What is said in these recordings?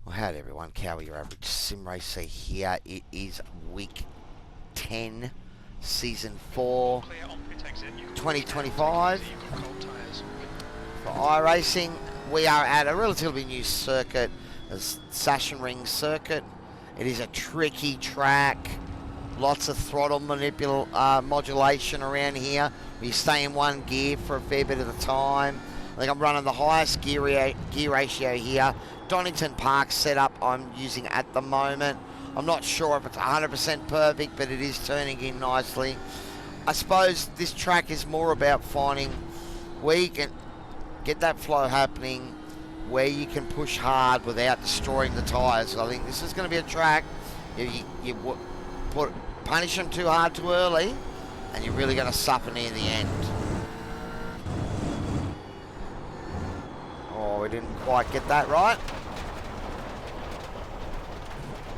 Well, howdy everyone, Cowy, your average sim racer here. It is week 10, season 4, 2025. For iRacing, we are at a relatively new circuit, the Sachsenring Circuit. It is a tricky track, lots of throttle modulation around here. We stay in one gear for a fair bit of the time. I think I'm running the highest gear ratio here. Donington Park setup I'm using at the moment. I'm not sure if it's 100% perfect, but it is turning in nicely. I suppose this track is more about finding where you can get that flow happening, where you can push hard without destroying the tyres. I think this is going to be a track you punish them too hard too early, and you're really going to suffer near the end. Oh, we didn't quite get that right.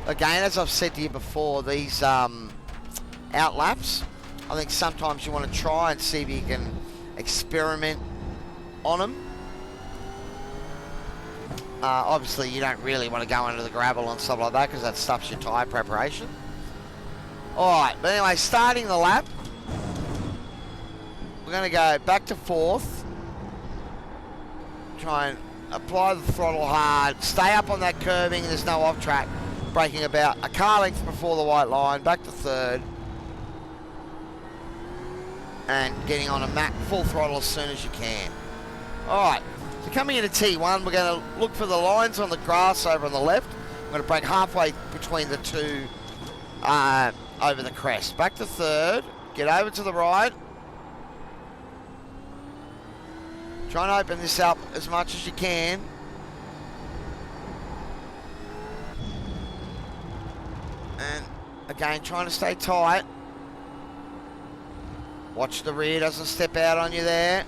Again, as I've said to you before, these outlaps, I think sometimes you want to try and see if you can experiment on them. Obviously, you don't really want to go under the gravel and stuff like that because that stuff's your tyre preparation. Alright, but anyway, starting the lap, we're going to go back to 4th. Try and apply the throttle hard, stay up on that curving, there's no off track. Braking about a car length before the white line, back to 3rd. And getting on a full throttle as soon as you can. Alright, so coming into T1, we're going to look for the lines on the grass over on the left. I'm going to brake halfway between the two over the crest. Back to 3rd, get over to the right. Try and open this up as much as you can. And again, trying to stay tight. Watch the rear doesn't step out on you there.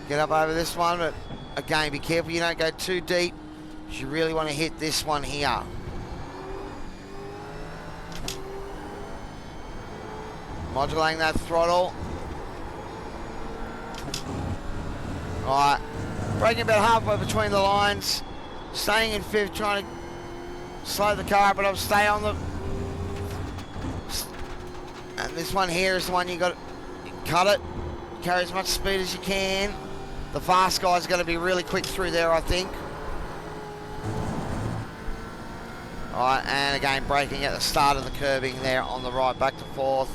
Get up over this one, but again, be careful you don't go too deep, because you really want to hit this one here. Modulating that throttle. Alright, braking about halfway between the lines, staying in 5th, trying to slow the car, but I'll stay on the... And this one here is the one you got to cut it, carry as much speed as you can. The fast guy's going to be really quick through there, I think. Alright, and again, braking at the start of the curving there on the right, back to 4th.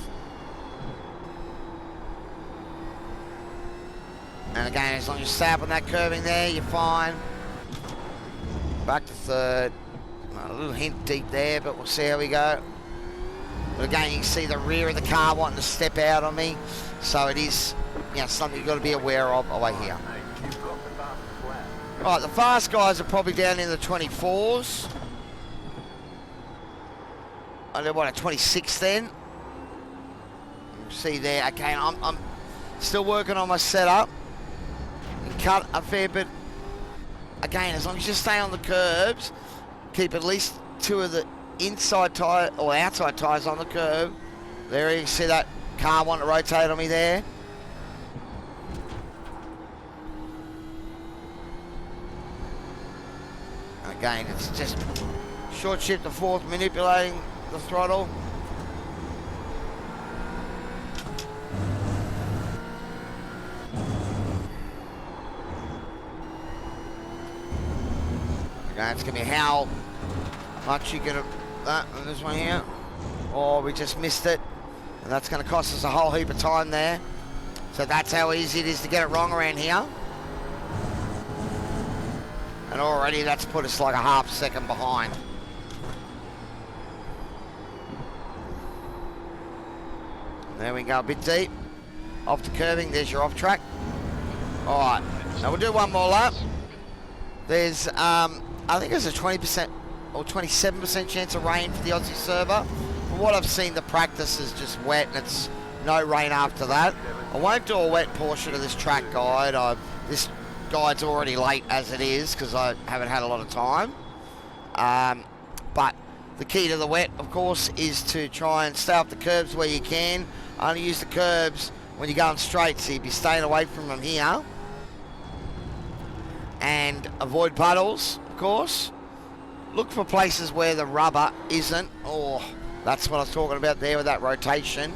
And again, as long as you stay up on that curving there, you're fine. Back to 3rd. A little hint deep there, but we'll see how we go. But again, you can see the rear of the car wanting to step out on me. So it is, something you've got to be aware of away here. Right, the fast guys are probably down in the 24s. I don't know what, a 26 then. See there, again, I'm still working on my setup. Cut a fair bit. Again, as long as you stay on the curbs, keep at least 2 of the inside tyre or outside tyres on the curb. There you can see that car want to rotate on me there. Again, it's just short shift to 4th, manipulating the throttle. Again, it's going to be how much you get of that on this one here. Oh, we just missed it. And that's going to cost us a whole heap of time there. So that's how easy it is to get it wrong around here. And already that's put us like a half second behind. There we go, a bit deep. Off the curving, there's your off track. Alright, now we'll do one more lap. There's, I think there's a 20% or 27% chance of rain for the Aussie server. From what I've seen, the practice is just wet and it's no rain after that. I won't do a wet portion of this track guide. This guide's already late as it is because I haven't had a lot of time. But the key to the wet, of course, is to try and stay up the curbs where you can. Only use the curbs when you're going straight, so you'd be staying away from them here. And avoid puddles, of course. Look for places where the rubber isn't. Oh, that's what I was talking about there with that rotation.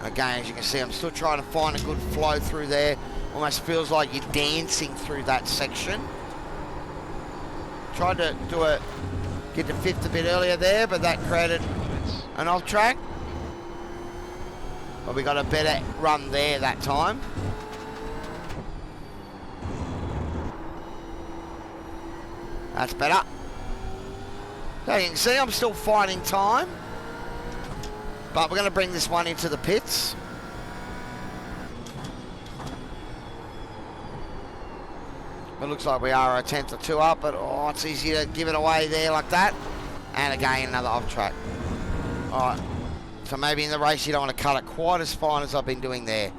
Again, as you can see, I'm still trying to find a good flow through there. Almost feels like you're dancing through that section. Tried to get to fifth a bit earlier there, but that created an off track. But we got a better run there that time. That's better. So you can see I'm still finding time. But we're going to bring this one into the pits. It looks like we are a tenth or two up, but oh, it's easy to give it away there like that. And again, another off track. Alright, so maybe in the race you don't want to cut it quite as fine as I've been doing there.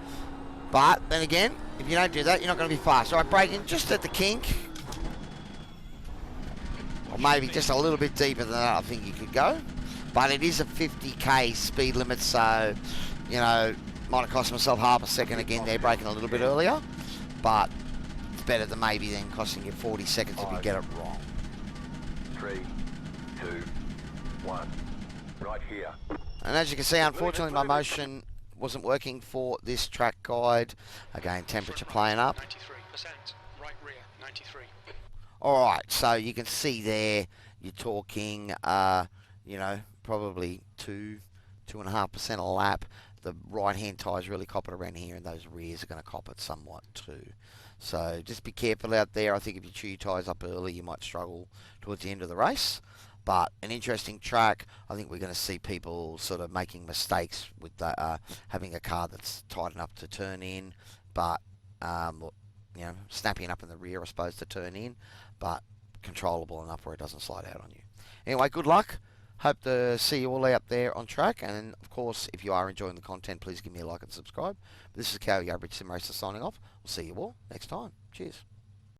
But then again, if you don't do that, you're not going to be fast. Alright, braking just at the kink. Or maybe just a little bit deeper than that, I think you could go. But it is a 50k speed limit, so, you know, might have cost myself half a second again there, braking a little bit earlier. But it's better than maybe than costing you 40 seconds if you get it wrong. 3, 2, 1, right here. And as you can see, unfortunately, my motion wasn't working for this track guide. Again, temperature playing up. 93%, right rear, 93. Alright, so you can see there, you're talking, you know, probably 2.5% a lap. The right-hand tyres really cop it around here, and those rears are going to cop it somewhat too. So just be careful out there. I think if you chew your tyres up early, you might struggle towards the end of the race. But an interesting track. I think we're going to see people sort of making mistakes with the, having a car that's tight enough to turn in, but you know, snapping up in the rear, I suppose, to turn in, but controllable enough where it doesn't slide out on you. Anyway, good luck. Hope to see you all out there on track. And, of course, if you are enjoying the content, please give me a like and subscribe. This is Cowy, Sim Racer, signing off. We'll see you all next time. Cheers.